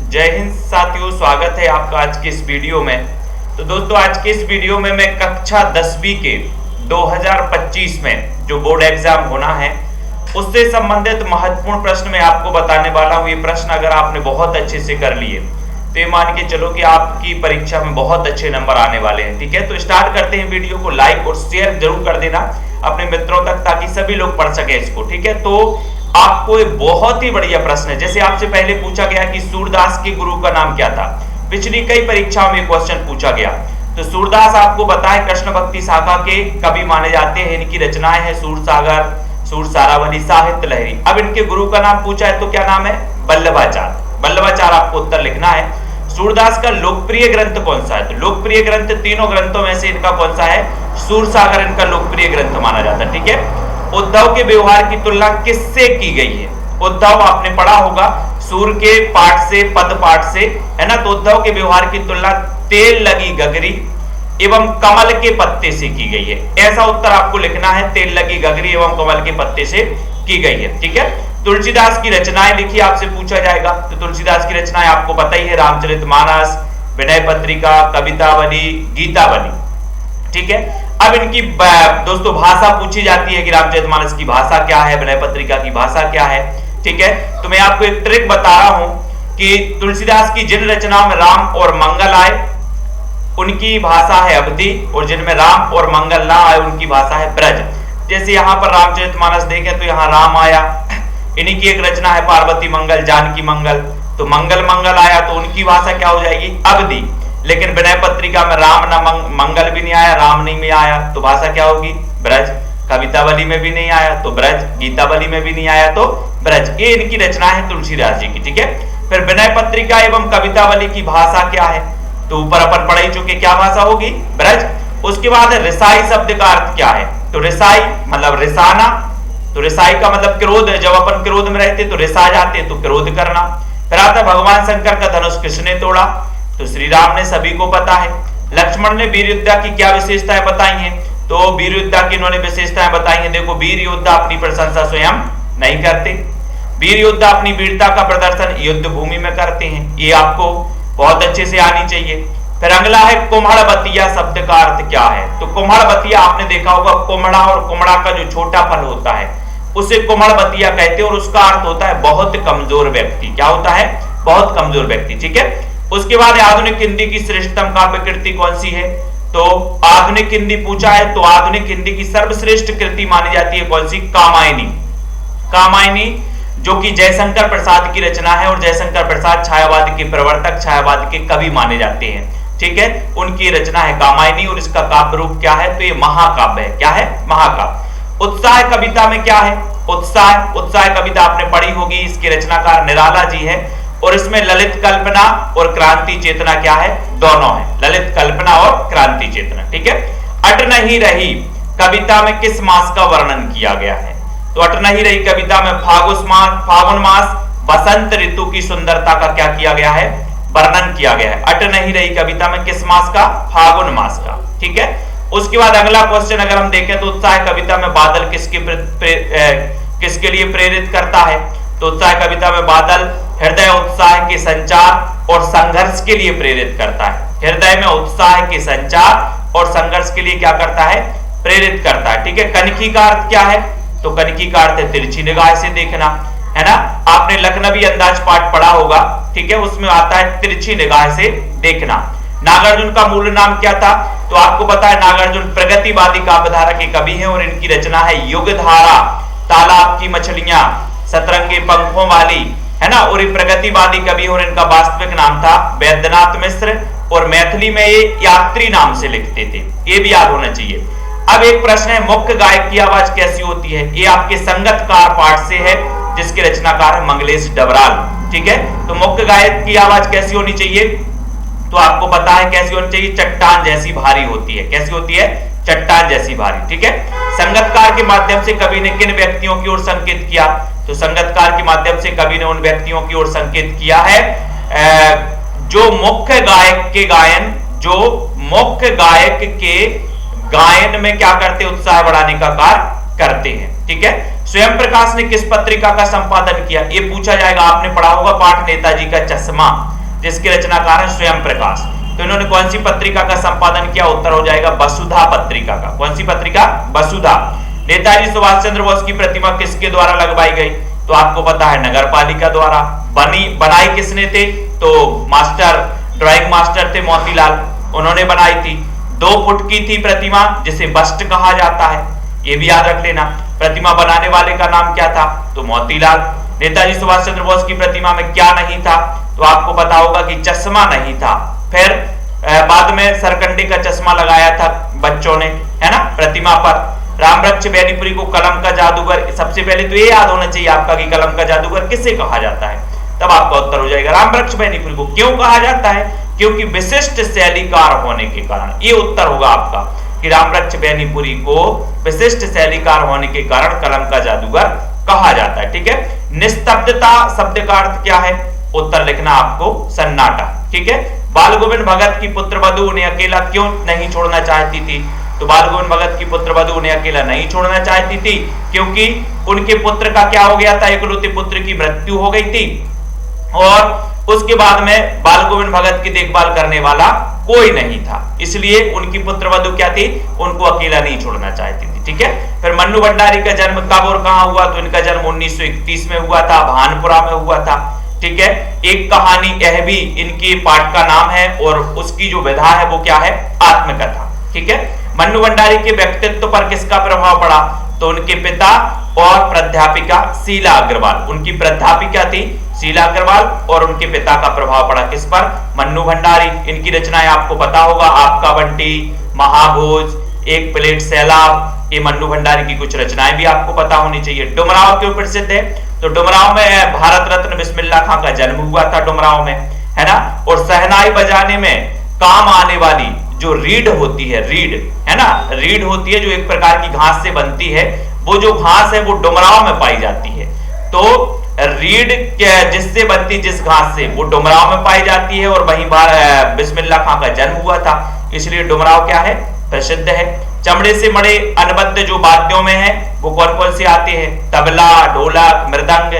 जय हिंद साथियों, स्वागत है आपका आज के इस वीडियो में। तो दोस्तों, आज के इस वीडियो में मैं कक्षा 10वीं के 2025 में जो बोर्ड एग्जाम होना है उससे संबंधित महत्वपूर्ण प्रश्न मैं आपको बताने वाला हूँ। ये प्रश्न अगर आपने बहुत अच्छे से कर लिए तो ये मान के चलो कि आपकी परीक्षा में बहुत अच्छे नंबर आने वाले हैं। ठीक है, तो स्टार्ट करते हैं। वीडियो को लाइक और शेयर जरूर कर देना अपने मित्रों तक ताकि सभी लोग पढ़ सके इसको। ठीक है, तो आपको एक बहुत ही बढ़िया प्रश्न है। जैसे आपसे पहले पूछा गया कि सूरदास के गुरु का नाम क्या था, पिछली कई परीक्षाओं में क्वेश्चन पूछा गया। तो सूरदास आपको बताए कृष्ण भक्ति शाखा के कवि माने जाते हैं। इनकी रचनाएं हैं सूरसागर, सूरसारावली, साहित्य लहरी। अब इनके गुरु का नाम पूछा है तो क्या नाम है? वल्लभाचार्य। वल्लभाचार्य आपको उत्तर लिखना है। सूरदास का लोकप्रिय ग्रंथ कौन सा है? तो लोकप्रिय ग्रंथ तीनों ग्रंथों में से इनका कौन सा है? सूरसागर इनका लोकप्रिय ग्रंथ माना जाता है। ठीक है, उद्धव के व्यवहार की तुलना किससे की गई है? उद्धव आपने पढ़ा होगा सूर के पाठ से, पद पाठ से, है ना। तो उद्धव के व्यवहार की तुलना तेल लगी गगरी एवं कमल के पत्ते से की गई है। ऐसा उत्तर आपको लिखना है, तेल लगी गगरी एवं कमल के पत्ते से की गई है। ठीक है, तुलसीदास की रचनाएं लिखी आपसे पूछा जाएगा। तो तुलसीदास की रचनाएं आपको पता ही है, रामचरितमानस, विनय पत्रिका, कवितावली, गीतावली। ठीक है, अब इनकी दोस्तों भाषा पूछी जाती है कि रामचरितमानस की भाषा क्या है, विनय पत्रिका की भाषा क्या है। ठीक है, तो मैं आपको एक ट्रिक बता रहा हूं कि तुलसीदास की जिन रचनाओं में राम और मंगल आए उनकी भाषा है अवधी, और जिनमें राम और मंगल ना आए उनकी भाषा है ब्रज। जैसे यहाँ पर रामचरितमानस देखें तो यहाँ राम आया, इन्हीं की एक रचना है पार्वती मंगल, जानकी मंगल, तो मंगल मंगल आया तो उनकी भाषा क्या हो जाएगी? अवधी। लेकिन विनय पत्रिका में राम ना मंगल भी नहीं आया, राम नहीं में आया, तो भाषा क्या होगी? ब्रज। कवितावली में भी नहीं आया तो ब्रज, गीतावली में भी नहीं आया तो ब्रज। ये इनकी रचना है तुलसीदास जी की। ठीक है, फिर विनय पत्रिका एवं कवितावली की भाषा क्या है? तो ऊपर अपन पढ़ ही चुके, क्या भाषा होगी? ब्रज। उसके बाद रिसाई शब्द का अर्थ क्या है? तो रिसाई मतलब रिसाना, तो रिसाई का मतलब क्रोध। जब अपन क्रोध में रहते तो रिसा जाते, तो क्रोध करना। फिर आता भगवान शंकर का धनुष किसने तोड़ा? तो श्री राम ने, सभी को पता है। लक्ष्मण ने वीर योद्धा की क्या विशेषताएं बताई हैं? तो वीर योद्धा की इन्होंने विशेषताएं बताई हैं। देखो, वीर योद्धा अपनी प्रशंसा स्वयं नहीं करते, वीर योद्धा अपनी वीरता का प्रदर्शन युद्ध भूमि में करते हैं। ये आपको बहुत अच्छे से आनी चाहिए। फिर अगला है कुम्हड़बतिया शब्द का अर्थ क्या है? तो कुम्हड़बतिया आपने देखा होगा, कुम्हड़ा और कुम्हड़ा का जो छोटा फल होता है उसे कुम्हड़बतिया कहते हैं, और उसका अर्थ होता है बहुत कमजोर व्यक्ति। क्या होता है? बहुत कमजोर व्यक्ति। ठीक है, उसके बाद आधुनिक हिंदी की श्रेष्ठतम काव्य कृति कौन सी है? तो आधुनिक हिंदी पूछा है तो आधुनिक हिंदी की सर्वश्रेष्ठ कृति मानी जाती है कौन सी? कामायनी। कामायनी जो कि जयशंकर प्रसाद की रचना है, और जयशंकर प्रसाद छायावाद के प्रवर्तक, छायावाद के कवि माने जाते हैं। ठीक है, उनकी रचना है कामायनी, और इसका काव्य रूप क्या है? तो ये महाकाव्य है। क्या है? महाकाव्य। उत्साह कविता में क्या है? उत्साह, उत्साह कविता आपने पढ़ी होगी, इसके रचनाकार निराला जी है, और इसमें ललित कल्पना और क्रांति चेतना क्या है? दोनों है, ललित कल्पना और क्रांति चेतना। ठीक है, अट नहीं रही कविता में किस मास का वर्णन किया गया है? तो अट नहीं रही कविता में फागुन मास, बसंत ऋतु की सुंदरता का क्या किया गया है? वर्णन किया गया है। अट नहीं रही कविता में किस मास का? फागुन मास का। ठीक है, उसके बाद अगला क्वेश्चन अगर हम देखें तो उत्साह कविता में बादल किसके लिए प्रेरित करता है? तो उत्साह कविता में बादल हृदय उत्साह के संचार और संघर्ष के लिए प्रेरित करता है। हृदय में उत्साह के संचार और संघर्ष के लिए क्या करता है? प्रेरित करता है। ठीक है, कनखी का अर्थ क्या है? तो कनखी का अर्थ है तिरछी निगाह से देखना, है ना। आपने लखनवी अंदाज पाठ पढ़ा होगा। ठीक है, उसमें आता है तिरछी निगाह से देखना। नागार्जुन का मूल नाम क्या था? तो आपको पता है नागार्जुन प्रगतिवादी काव्यधारा के कवि हैं, और इनकी रचना है युगधारा, तालाब की मछलियां, सतरंगी पंखों वाली, है ना। और ये प्रगतिवादी कवि, और इनका वास्तविक नाम था वैद्यनाथ मिश्र, और मैथिली में ये यात्री नाम से लिखते थे। ये भी याद होना चाहिए। अब एक प्रश्न है, मुख्य गायक की आवाज कैसी होती है? ये आपके संगतकार पाठ से है, जिसके रचनाकार है मंगलेश डबराल। ठीक है, तो मुख्य गायक की आवाज कैसी होनी चाहिए? तो आपको पता है कैसी होनी चाहिए? चट्टान जैसी भारी होती है। कैसी होती है? चट्टान जैसी भारी। ठीक है, संगतकार के माध्यम से कवि ने किन व्यक्तियों की ओर संकेत किया? तो संगतकार के माध्यम से कवि ने उन व्यक्तियों की ओर संकेत किया है जो मुख्य गायक के गायन में क्या करते? उत्साह बढ़ाने का कार्य करते हैं। ठीक है, स्वयं प्रकाश ने किस पत्रिका का संपादन किया? ये पूछा जाएगा, आपने पढ़ा होगा पाठ नेताजी का चश्मा। जिसके रचनाकार हैं स्वयं प्रकाश। तो इन्होंने कौन सी पत्रिका का संपादन किया? उत्तर हो जाएगा वसुधा पत्रिका का। कौन सी पत्रिका? वसुधा। नेताजी सुभाष चंद्र बोस की प्रतिमा किसके द्वारा लगवाई गई? तो आपको पता है नगर पालिका द्वारा। बनाई किसने थे? तो मास्टर, ड्राइंग मास्टर थे मोतीलाल, उन्होंने बनाई थी। 2 फुट की थी प्रतिमा, जिसे बस्ट कहा जाता है, ये भी याद रख लेना। प्रतिमा बनाने वाले का नाम क्या था? तो मोतीलाल। नेताजी सुभाष चंद्र बोस की प्रतिमा में क्या नहीं था? तो आपको पता होगा कि चश्मा नहीं था। फिर बाद में सरकंडे का चश्मा लगाया था बच्चों ने, है ना, प्रतिमा पर। रामवृक्ष बेनीपुरी को कलम का जादूगर, सबसे पहले तो ये याद होना चाहिए आपका कि कलम का जादूगर किसे कहा जाता है, तब आपका उत्तर हो जाएगा। रामवृक्ष बेनीपुरी को क्यों कहा जाता है? क्योंकि विशिष्ट शैलीकार होने के कारण। ये उत्तर होगा आपका कि रामवृक्ष बेनीपुरी को विशिष्ट शैलीकार होने के कारण कलम का जादूगर कहा जाता है। ठीक है। निस्तब्धता शब्द का अर्थ क्या है? उत्तर लिखना आपको सन्नाटा। ठीक है। बाल गोविंद भगत की पुत्रवधू उन्हें अकेला क्यों नहीं छोड़ना चाहती थी? तो बाल गोविंद भगत की पुत्रवधू उन्हें अकेला नहीं छोड़ना चाहती थी क्योंकि उनके पुत्र का क्या हो गया था? इकलौते पुत्र की मृत्यु हो गई थी और उसके बाद में बाल गोविंद भगत की देखभाल करने वाला कोई नहीं था, इसलिए उनकी पुत्रवधू क्या थी? उनको अकेला नहीं छोड़ना चाहती थी। ठीक है। फिर मन्नू भंडारी का जन्म कब और कहां हुआ? तो इनका जन्म 1931 में हुआ था, भानपुरा में हुआ था। ठीक है। एक कहानी यह भी इनके पाठ का नाम है और उसकी जो विधा है वो क्या है? आत्मकथा। ठीक है। मन्नू भंडारी के व्यक्तित्व पर किसका प्रभाव पड़ा? तो उनके पिता और प्राध्यापिका शीला अग्रवाल, उनकी प्राध्यापिका थी शीला अग्रवाल और उनके पिता का प्रभाव पड़ा किस पर? मन्नू भंडारी। इनकी रचनाएं आपको पता होगा, आपका बंटी, महाभोज, एक प्लेट सैलाब, ये मन्नू भंडारी की कुछ रचनाएं भी आपको पता होनी चाहिए। डुमराव क्यों प्रसिद्ध है? तो डुमराव में भारत रत्न बिस्मिल्लाह खां का जन्म हुआ था डुमराव में, है ना। और शहनाई बजाने में काम आने वाली जो रीड होती है, रीड है ना, रीड होती है जो एक प्रकार की घास से बनती है, वो जो घास है वो डुमराव में पाई जाती है। तो रीड जिससे बनती, जिस घास से, वो डुमराव में पाई जाती है और वहीं बिस्मिल्लाह खां का जन्म हुआ था, इसलिए डुमराव क्या है? प्रसिद्ध है। चमड़े से मड़े अनबद्ध जो वाद्यों में है वो कौन कौन से आते हैं? तबला, ढोलक, मृदंग,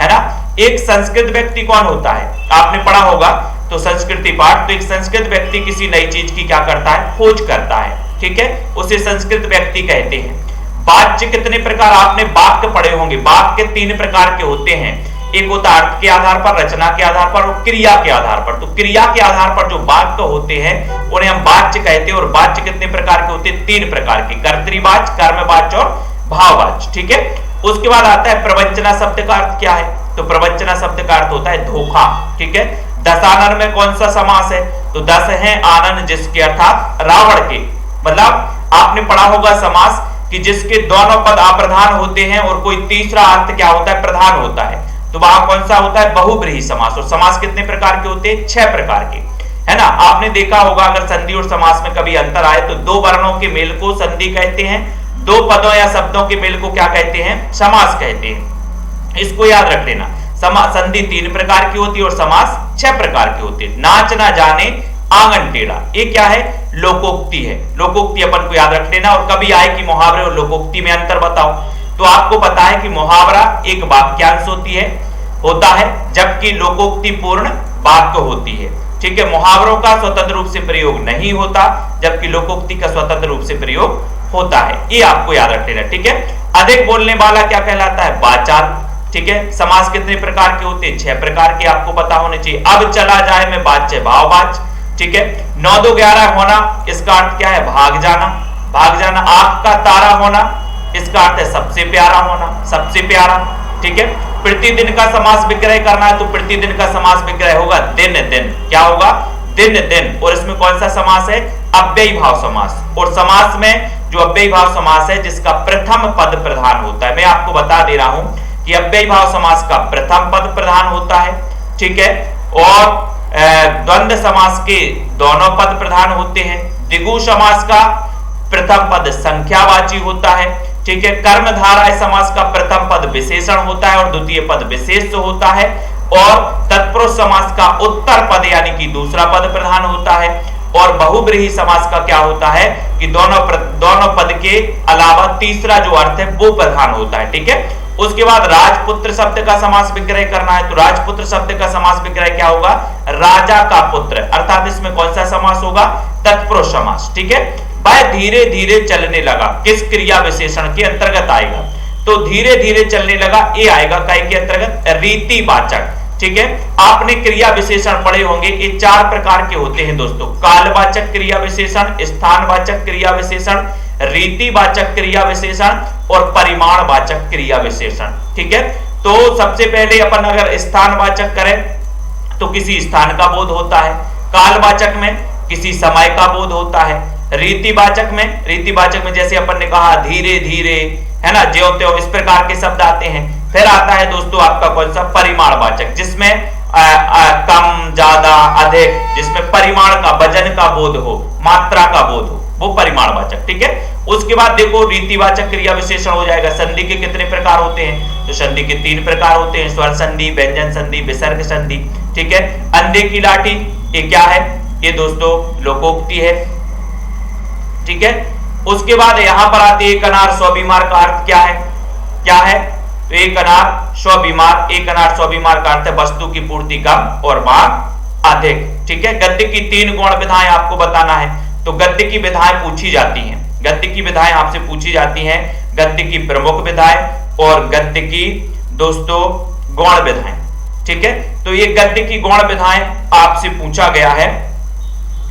है ना। एक संस्कृत व्यक्ति कौन होता है? आपने पढ़ा होगा तो संस्कृति पाठ। तो एक संस्कृत व्यक्ति किसी नई चीज की क्या करता है? खोज करता है। ठीक है, उसे संस्कृत व्यक्ति कहते हैं। वाच्य कितने प्रकार? आपने वाक्य पढ़े होंगे। वाक्य 3 प्रकार के होते हैं, एक होता है अर्थ के आधार पर, रचना के आधार पर और क्रिया के आधार पर। तो क्रिया के आधार पर जो वाक्य होते हैं उन्हें हम वाच्य कहते हैं। और वाच्य कितने प्रकार के होते हैं? 3 प्रकार के, कर्तृवाच्य, कर्मवाच्य और भाववाच्य। ठीक है। उसके बाद आता है प्रवंचना शब्द का अर्थ क्या है? तो प्रवंचना शब्द का अर्थ होता है धोखा। ठीक है। दशानन में कौन सा समास है? तो 10 है आनन जिसके अर्थात रावण के, मतलब आपने पढ़ा होगा समास कि जिसके दोनों पद अप्रधान होते हैं और कोई तीसरा अर्थ क्या होता है? प्रधान होता है। तो वहां कौन सा होता है? बहुब्रीहि समास। और समास कितने प्रकार के होते हैं? 6 प्रकार के, है ना। आपने देखा होगा अगर संधि और समास में कभी अंतर आए तो 2 वर्णों के मेल को संधि कहते हैं, 2 पदों या शब्दों के मेल को क्या कहते हैं? समास कहते हैं। इसको याद रख लेना। संधि 3 प्रकार की होती है और समास 6 प्रकार के होते हैं। नाच ना जाने आंगन टेढ़ा, ये क्या है? लोकोक्ति है। लोकोक्ति अपन को याद रख लेना। और कभी आए कि मुहावरे और लोकोक्ति में अंतर बताओ, तो आपको पता है कि मुहावरा एक वाक्यांश होता है जबकि लोकोक्ति पूर्ण वाक्य होती है। ठीक है। मुहावरों का स्वतंत्र रूप से प्रयोग नहीं होता जबकि लोकोक्ति का स्वतंत्र रूप से प्रयोग होता है, ये आपको याद रख लेना। ठीक है। अधिक बोलने वाला क्या कहलाता है? वाचाल। ठीक है। समास कितने प्रकार के होते हैं? 6 प्रकार के, आपको पता होने चाहिए। अब चला जाए में वाच्य भाववाच्य। ठीक है। 9 2 11 होना, इसका अर्थ क्या है? भाग जाना, भाग जाना। आंख का तारा होना, इसका अर्थ है सबसे प्यारा होना, सबसे प्यारा। ठीक है। प्रतिदिन का समास विग्रह करना है तो प्रतिदिन का समास विग्रह होगा दिन दिन। क्या होगा? दिन दिन। और इसमें कौन सा समास है? अव्ययी भाव समास। और समास में जो अव्ययी भाव समास है जिसका प्रथम पद प्रधान होता है, मैं आपको बता दे रहा हूं कि अव्ययी भाव समास का प्रथम पद प्रधान होता है। ठीक है। और द्वंद्व समास के दोनों पद प्रधान होते हैं। द्विगु समास का प्रथम पद संख्यावाची होता है। ठीक है। कर्मधारय समास का प्रथम पद विशेषण होता है और द्वितीय पद विशेष होता है। और तत्पुरुष समास का उत्तर पद यानी कि दूसरा पद प्रधान होता है। और बहुब्रीहि समास का क्या होता है कि दोनों पद के अलावा तीसरा जो अर्थ है वो प्रधान होता है। ठीक है। उसके बाद राजपुत्र शब्द का समास विग्रह करना है तो राजपुत्र शब्द का समास विग्रह क्या होगा? राजा का पुत्र, अर्थात इसमें कौन सा समास होगा, तत्पुरुष समास। ठीक है, वह धीरे धीरे चलने लगा, किस क्रिया विशेषण के अंतर्गत आएगा, तो धीरे धीरे चलने लगा ये आएगा काय के अंतर्गत, रीतिवाचक। ठीक है, आपने क्रिया विशेषण पढ़े होंगे, ये 4 प्रकार के होते हैं दोस्तों, कालवाचक क्रिया विशेषण, स्थानवाचक क्रिया विशेषण, रीतिवाचक क्रिया विशेषण और परिमाणवाचक क्रिया विशेषण। ठीक है, तो सबसे पहले अपन अगर स्थानवाचक करें तो किसी स्थान का बोध होता है, कालवाचक में किसी समय का बोध होता है, रीतिवाचक में जैसे अपन ने कहा धीरे धीरे, है ना, ज्यों त्यों, इस प्रकार के शब्द आते हैं। फिर आता है दोस्तों आपका कौन सा, परिमाणवाचक, जिसमें कम ज्यादा अधिक, जिसमें परिमाण का, वजन का बोध हो, मात्रा का बोध हो, वो परिमाणवाचक। ठीक है, उसके बाद देखो रीतिवाचक क्रिया विशेषण हो जाएगा। संधि के कितने प्रकार होते हैं, तो संधि के 3 प्रकार होते हैं, स्वर संधि, व्यंजन संधि, विसर्ग संधि। ठीक है, अंधे की लाठी ये क्या है, ये दोस्तों लोकोक्ति है। ठीक है, उसके बाद यहां पर आते एक अनार स्वबीमार का अर्थ क्या है, तो एक अनार स्वबीमार, एक अनार स्वबीमार का अर्थ है वस्तु की पूर्ति कम और मांग अधिक। ठीक है, गद्य की 3 गौण विधाएं आपको बताना है, तो गद्य की विधाएं पूछी जाती हैं, गद्य की विधाएं आपसे पूछी जाती हैं, गद्य की प्रमुख विधाएं और गद्य की दोस्तों गौण विधाएं। ठीक है, तो ये गद्य की गौण विधाएं आपसे पूछा गया है,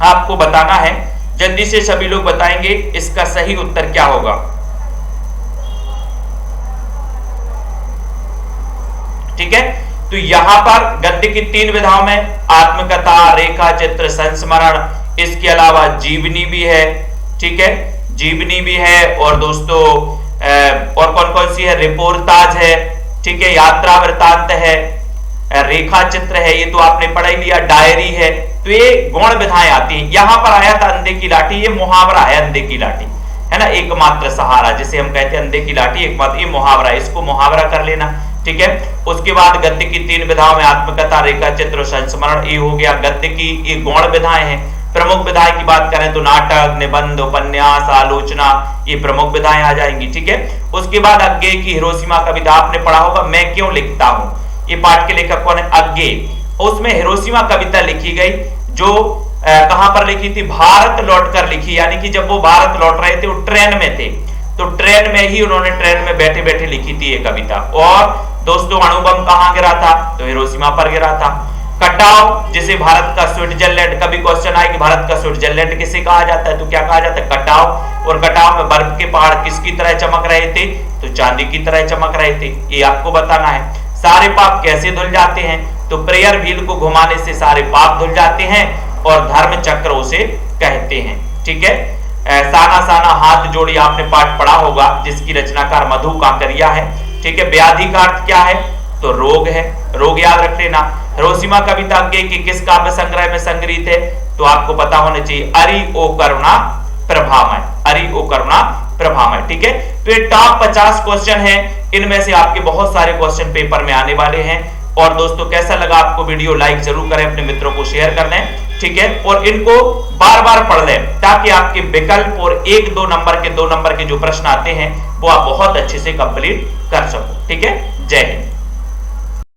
आपको बताना है। जल्दी से सभी लोग बताएंगे इसका सही उत्तर क्या होगा। ठीक है, तो यहां पर गद्य की 3 विधाओं में आत्मकथा, रेखा चित्र, संस्मरण, इसके अलावा जीवनी भी है। ठीक है, जीवनी भी है, और दोस्तों और कौन कौन सी है, रिपोर्टाज है। ठीक है, यात्रा वृत्तांत है, रेखा चित्र है, ये तो आपने पढ़ा ही लिया, डायरी है। तो ये गौण विधाएं आती हैं। यहां पर आया था अंधे की लाठी, ये मुहावरा है, अंधे की लाठी है ना, एकमात्र सहारा जिसे हम कहते हैं, अंधे की लाठी एकमात्र, ये मुहावरा, इसको मुहावरा कर लेना। ठीक है, उसके बाद गद्य की 3 विधाओं में आत्मकथा, रेखा चित्र, संस्मरण, ये हो गया गद्य की, ये गौण विधाएं हैं। प्रमुख विधाएं की बात करें तो नाटक, निबंध, उपन्यास, आलोचना, ये प्रमुख विधाएं आ जाएंगी। ठीक है, उसके बाद अज्ञे की हिरोशिमा कविता आपने पढ़ा होगा, मैं क्यों लिखता हूं, ये पाठ के लेखक कौन है, अज्ञे। उसमें हिरोशिमा कविता लिखी गई, जो कहां पर लिखी थी, भारत लौटकर लिखी, यानी कि जब वो भारत लौट रहे थे, वो ट्रेन में थे, तो ट्रेन में ही उन्होंने ट्रेन में बैठे बैठे लिखी थी ये कविता। और दोस्तों अणुबम कहां गिरा था, तो हिरोशिमा पर गिरा था। कटाव, जिसे भारत का स्विट्जरलैंड, कभी क्वेश्चन आए कि भारत का स्विट्जरलैंड किसे कहा जाता है, तो क्या कहा जाता है, कटाव। और कटाव में बर्फ के पहाड़ किसकी तरह चमक रहे थे, तो चांदी की तरह चमक रहे थे, ये आपको बताना है। सारे पाप कैसे धुल जाते हैं, तो प्रेयर व्हील को घुमाने से सारे पाप धुल जाते हैं, और धर्म चक्र उसे कहते हैं। ठीक है, साना साना हाथ जोड़ी आपने पाठ पढ़ा होगा, जिसकी रचनाकार मधु काकरिया है। ठीक है, व्याधि का अर्थ क्या है, तो रोग है, रोग याद रख लेना। हिरोशिमा कविता के किस काव्य संग्रह में संग्रहित है, तो आपको पता होना चाहिए, अरि ओ करुणा प्रभामय, अरि ओ करुणा प्रभामय। ठीक है, तो ये टॉप 50 क्वेश्चन है, इनमें से आपके बहुत सारे क्वेश्चन पेपर में आने वाले हैं। और दोस्तों कैसा लगा आपको वीडियो, लाइक जरूर करें, अपने मित्रों को शेयर कर दें। ठीक है, और इनको बार बार पढ़ लें, ताकि आपके विकल्प और 1-2 नंबर के 2 नंबर के जो प्रश्न आते हैं वो आप बहुत अच्छे से कंप्लीट कर सको। ठीक है, जय हिंद।